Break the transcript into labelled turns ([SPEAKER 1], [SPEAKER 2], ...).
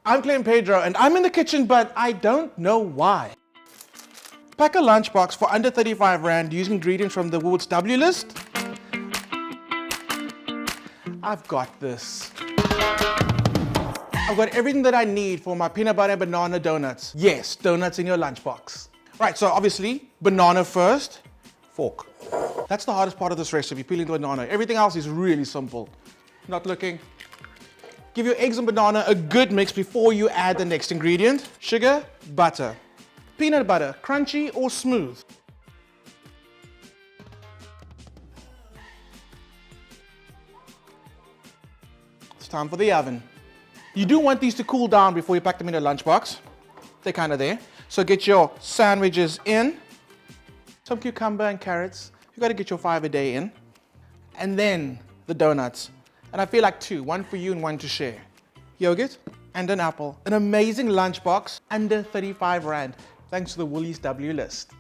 [SPEAKER 1] I'm Clement Pedro and I'm in the kitchen, but I don't know why. Pack a lunchbox for under 35 Rand using ingredients from the Woolworths W list. I've got this. I've got everything that I need for my peanut butter and banana donuts. Yes, donuts in your lunchbox. Right, so obviously, banana first, fork. That's the hardest part of this recipe, peeling the banana. Everything else is really simple. Not looking. Give your eggs and banana a good mix before you add the next ingredient. Sugar, butter. Peanut butter, crunchy or smooth. It's time for the oven. You do want these to cool down before you pack them in a lunchbox. They're kind of there. So get your sandwiches in. Some cucumber and carrots. You got to get your 5 a day in. And then the donuts. And I feel like 2, one for you and one to share. Yogurt and an apple. An amazing lunchbox under 35 Rand. Thanks to the Woolies W list.